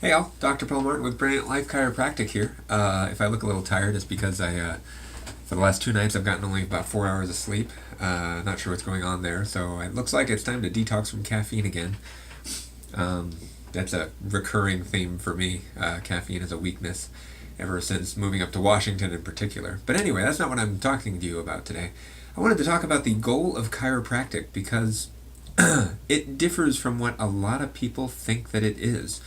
Hey all, Dr. Paul Martin with Brilliant Life Chiropractic here. If I look a little tired, it's because for the last 2 nights, I've gotten only about 4 hours of sleep. Not sure what's going on there, so it looks like it's time to detox from caffeine again. That's a recurring theme for me. Caffeine is a weakness ever since moving up to Washington in particular. But anyway, that's not what I'm talking to you about today. I wanted to talk about the goal of chiropractic because it differs from what a lot of people think that it is.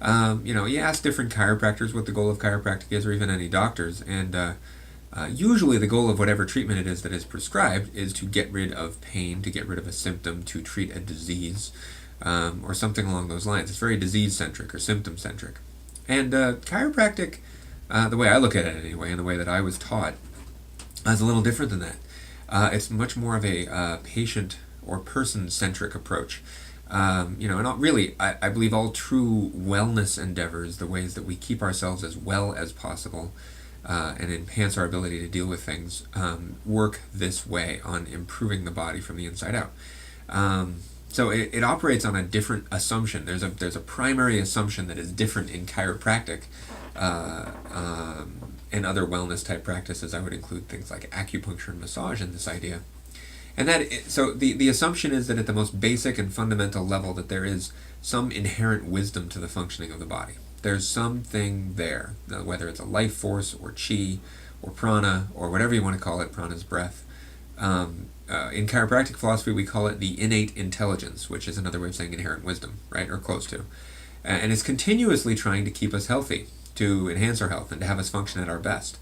You ask different chiropractors what the goal of chiropractic is, or even any doctors, and usually the goal of whatever treatment it is that is prescribed is to get rid of pain, to get rid of a symptom, to treat a disease, or something along those lines. It's very disease-centric or symptom-centric. And chiropractic, the way I look at it anyway, and the way that I was taught, is a little different than that. It's much more of a patient or person-centric approach. And really, I believe all true wellness endeavors, the ways that we keep ourselves as well as possible and enhance our ability to deal with things, work this way on improving the body from the inside out. So it operates on a different assumption. There's a primary assumption that is different in chiropractic. And other wellness type practices, I would include things like acupuncture and massage in this idea. And the assumption is that at the most basic and fundamental level that there is some inherent wisdom to the functioning of the body. There's something there, whether it's a life force or chi or prana or whatever you want to call it. Prana's breath. In chiropractic philosophy, we call it the innate intelligence, which is another way of saying inherent wisdom, right, or close to. And it's continuously trying to keep us healthy, to enhance our health, and to have us function at our best.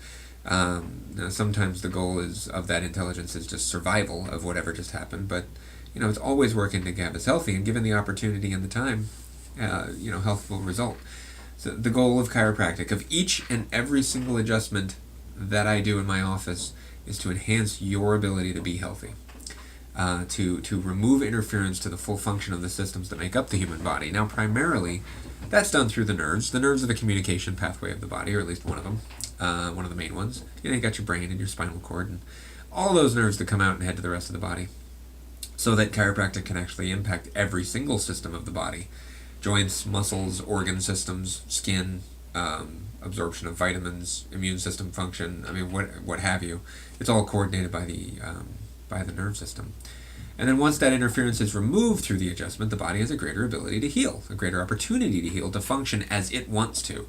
Now sometimes the goal of that intelligence is just survival of whatever just happened, but it's always working to have us healthy, and given the opportunity and the time, health will result. So the goal of chiropractic, of each and every single adjustment that I do in my office, is to enhance your ability to be healthy, to remove interference to the full function of the systems that make up the human body. Now, primarily, that's done through the nerves. The nerves are the communication pathway of the body, or at least one of them. One of the main ones. You got your brain and your spinal cord and all those nerves that come out and head to the rest of the body, so that chiropractic can actually impact every single system of the body: joints, muscles, organ systems, skin, absorption of vitamins, immune system function. I mean, what have you? It's all coordinated by the nerve system. And then once that interference is removed through the adjustment, the body has a greater ability to heal, a greater opportunity to heal, to function as it wants to.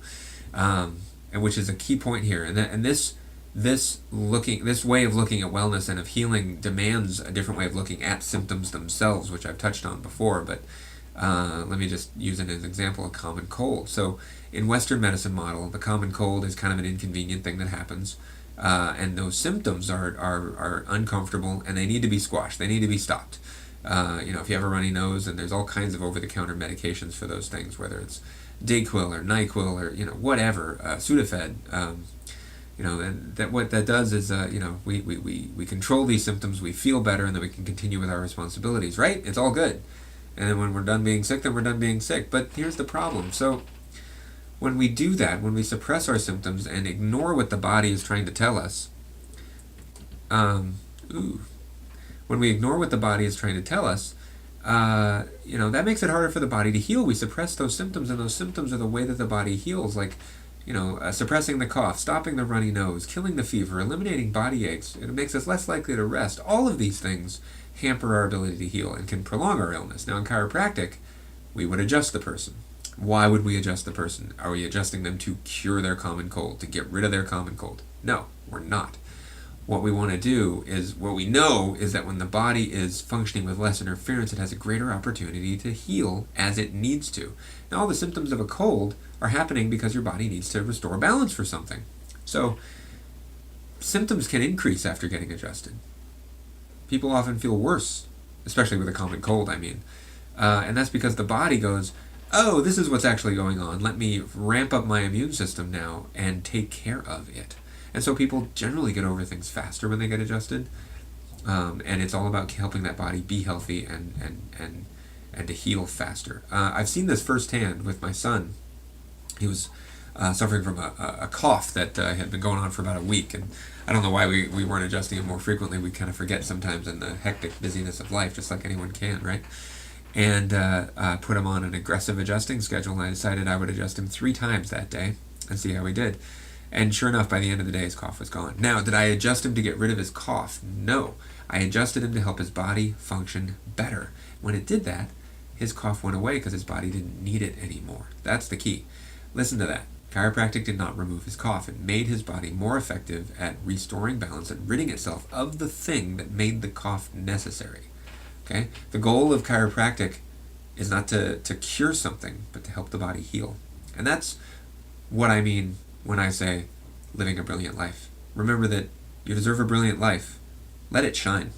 And which is a key point here. And this way of looking at wellness and of healing demands a different way of looking at symptoms themselves, which I've touched on before. But let me just use it as an example: a common cold. So in Western medicine model, the common cold is kind of an inconvenient thing that happens, and those symptoms are uncomfortable, and they need to be squashed. They need to be stopped. If you have a runny nose, and there's all kinds of over-the-counter medications for those things, whether it's Dayquil or NyQuil or whatever, Sudafed. And that what that does is we control these symptoms, we feel better, and then we can continue with our responsibilities. Right? It's all good. And then when we're done being sick, then we're done being sick. But here's the problem. So when we do that, when we suppress our symptoms and ignore what the body is trying to tell us, when we ignore what the body is trying to tell us, that makes it harder for the body to heal. We suppress those symptoms, and those symptoms are the way that the body heals, like, suppressing the cough, stopping the runny nose, killing the fever, eliminating body aches. It makes us less likely to rest. All of these things hamper our ability to heal and can prolong our illness. Now, in chiropractic, we would adjust the person. Why would we adjust the person? Are we adjusting them to cure their common cold, to get rid of their common cold? No, we're not. What we want to do is, what we know is that when the body is functioning with less interference, it has a greater opportunity to heal as it needs to. Now, all the symptoms of a cold are happening because your body needs to restore balance for something. So, symptoms can increase after getting adjusted. People often feel worse, especially with a common cold, and that's because the body goes, oh, this is what's actually going on. Let me ramp up my immune system now and take care of it. And so people generally get over things faster when they get adjusted, and it's all about helping that body be healthy and to heal faster. I've seen this firsthand with my son. He was suffering from a cough that had been going on for about a week, and I don't know why we weren't adjusting him more frequently. We kind of forget sometimes in the hectic busyness of life, just like anyone can, right? and put him on an aggressive adjusting schedule, and I decided I would adjust him 3 times that day and see how he did. And sure enough, by the end of the day, his cough was gone. Now, did I adjust him to get rid of his cough? No. I adjusted him to help his body function better. When it did that, his cough went away because his body didn't need it anymore. That's the key. Listen to that. Chiropractic did not remove his cough. It made his body more effective at restoring balance and ridding itself of the thing that made the cough necessary. Okay? The goal of chiropractic is not to cure something, but to help the body heal. And that's what I mean when I say living a brilliant life. Remember that you deserve a brilliant life. Let it shine.